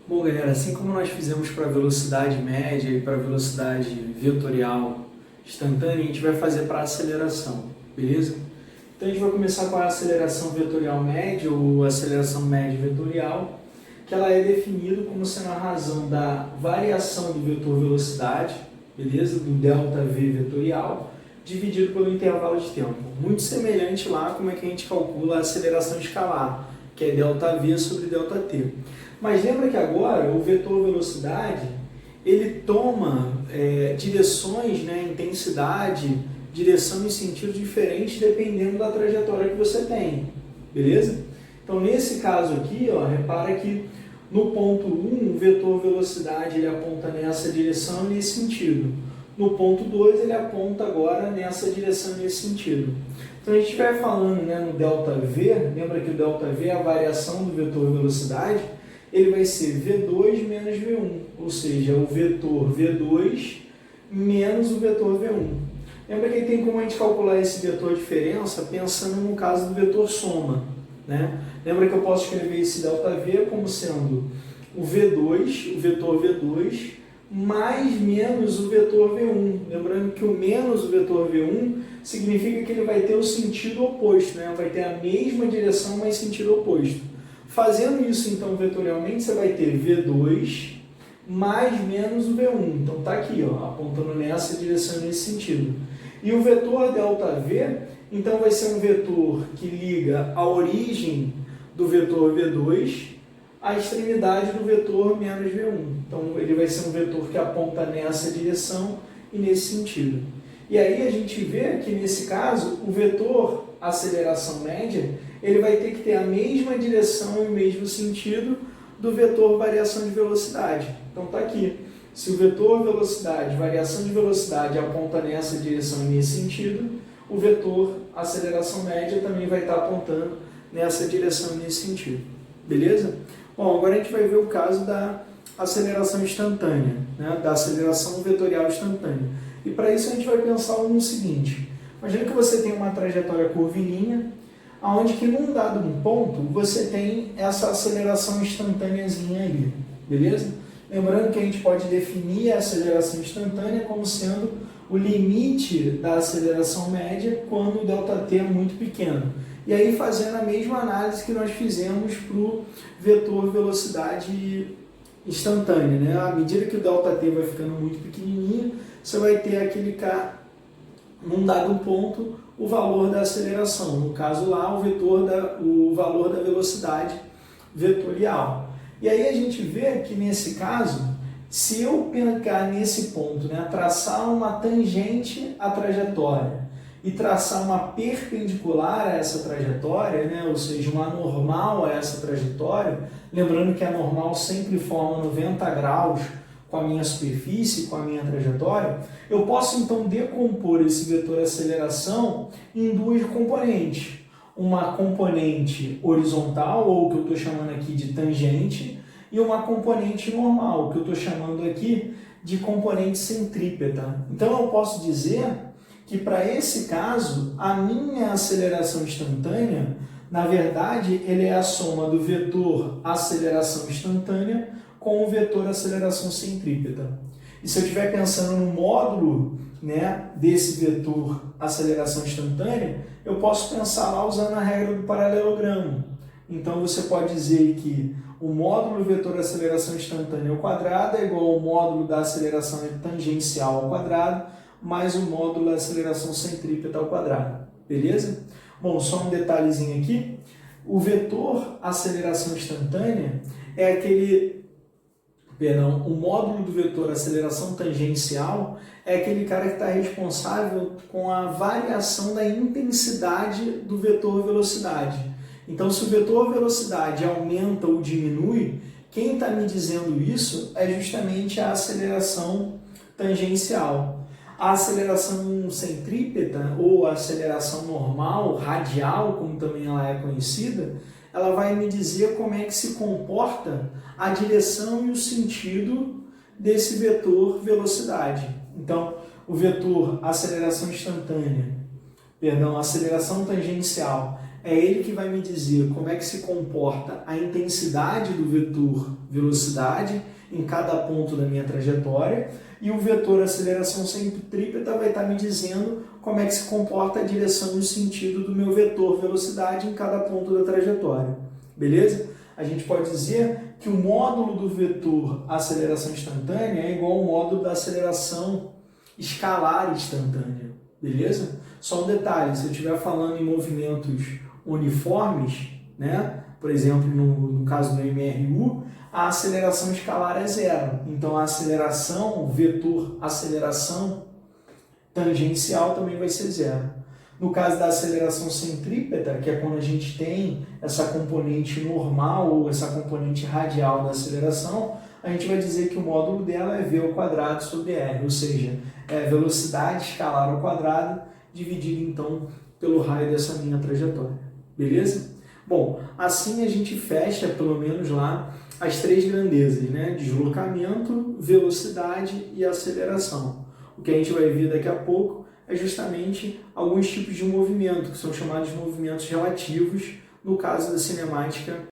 Bom, galera, assim como nós fizemos para a velocidade média e para a velocidade vetorial instantânea, a gente vai fazer para a aceleração, beleza? Então a gente vai começar com a aceleração vetorial média ou aceleração média vetorial, que ela é definida como sendo a razão da variação do vetor velocidade, beleza? Do ΔV vetorial, dividido pelo intervalo de tempo. Muito semelhante lá como é que a gente calcula a aceleração escalar, que é ΔV sobre ΔT. Mas lembra que agora o vetor velocidade ele toma direções, intensidade, direção e sentido diferentes dependendo da trajetória que você tem, beleza? Então nesse caso aqui, ó, repara que no ponto 1 o vetor velocidade ele aponta nessa direção e nesse sentido. No ponto 2 ele aponta agora nessa direção e nesse sentido. Então a gente vai falando no ΔV, lembra que o ΔV é a variação do vetor velocidade, ele vai ser V2 menos V1, ou seja, o vetor V2 menos o vetor V1. Lembra que tem como a gente calcular esse vetor diferença pensando no caso do vetor soma, né? Lembra que eu posso escrever esse ΔV como sendo o V2, o vetor V2, mais menos o vetor V1. Lembrando que o menos o vetor V1 significa que ele vai ter o sentido oposto, né? Vai ter a mesma direção, mas sentido oposto. Fazendo isso, então, vetorialmente, você vai ter V2 mais menos o V1. Então, está aqui, ó, apontando nessa direção, nesse sentido. E o vetor ΔV, então, vai ser um vetor que liga a origem do vetor V2 à extremidade do vetor menos V1. Então, ele vai ser um vetor que aponta nessa direção e nesse sentido. E aí a gente vê que, nesse caso, o vetor aceleração média, ele vai ter que ter a mesma direção e o mesmo sentido do vetor variação de velocidade. Então está aqui. Se o vetor velocidade, variação de velocidade aponta nessa direção e nesse sentido, o vetor aceleração média também vai estar apontando nessa direção e nesse sentido. Beleza? Bom, agora a gente vai ver o caso da aceleração instantânea, né? Da aceleração vetorial instantânea. E para isso a gente vai pensar no seguinte. Imagina que você tem uma trajetória curvilínea, onde que num dado ponto você tem essa aceleração instantâneazinha ali, beleza? Lembrando que a gente pode definir a aceleração instantânea como sendo o limite da aceleração média quando o ΔT é muito pequeno. E aí fazendo a mesma análise que nós fizemos para o vetor velocidade instantânea, né? À medida que o ΔT vai ficando muito pequenininho, você vai ter aquele num dado ponto o valor da aceleração, no caso lá o valor da velocidade vetorial. E aí a gente vê que nesse caso, se eu pegar nesse ponto, traçar uma tangente à trajetória e traçar uma perpendicular a essa trajetória, ou seja, uma normal a essa trajetória, lembrando que a normal sempre forma 90 graus com a minha superfície, com a minha trajetória, eu posso então decompor esse vetor aceleração em duas componentes. Uma componente horizontal, ou que eu estou chamando aqui de tangente, e uma componente normal, que eu estou chamando aqui de componente centrípeta. Então eu posso dizer que para esse caso, a minha aceleração instantânea, na verdade, ele é a soma do vetor aceleração instantânea com o vetor aceleração centrípeta. E se eu estiver pensando no módulo desse vetor aceleração instantânea, eu posso pensar lá usando a regra do paralelogramo. Então você pode dizer que o módulo do vetor aceleração instantânea ao quadrado é igual ao módulo da aceleração tangencial ao quadrado mais o módulo da aceleração centrípeta ao quadrado. Beleza? Bom, só um detalhezinho aqui. O vetor aceleração instantânea é o módulo do vetor aceleração tangencial é aquele cara que está responsável com a variação da intensidade do vetor velocidade. Então, se o vetor velocidade aumenta ou diminui, quem está me dizendo isso é justamente a aceleração tangencial. A aceleração centrípeta, ou a aceleração normal, radial, como também ela é conhecida, ela vai me dizer como é que se comporta a direção e o sentido desse vetor velocidade. Então, o vetor aceleração instantânea, aceleração tangencial, é ele que vai me dizer como é que se comporta a intensidade do vetor velocidade em cada ponto da minha trajetória, e o vetor aceleração centrípeta vai estar me dizendo como é que se comporta a direção e o sentido do meu vetor velocidade em cada ponto da trajetória. Beleza? A gente pode dizer que o módulo do vetor aceleração instantânea é igual ao módulo da aceleração escalar instantânea. Beleza? Só um detalhe, se eu estiver falando em movimentos uniformes, né? Por exemplo, no caso do MRU, a aceleração escalar é zero. Então a aceleração, o vetor aceleração tangencial também vai ser zero. No caso da aceleração centrípeta, que é quando a gente tem essa componente normal ou essa componente radial da aceleração, a gente vai dizer que o módulo dela é v ao quadrado sobre r, ou seja, é velocidade escalar ao quadrado dividido então pelo raio dessa minha trajetória. Beleza? Bom, assim a gente fecha pelo menos lá as três grandezas, né? Deslocamento, velocidade e aceleração. O que a gente vai ver daqui a pouco é justamente alguns tipos de movimento, que são chamados de movimentos relativos, no caso da cinemática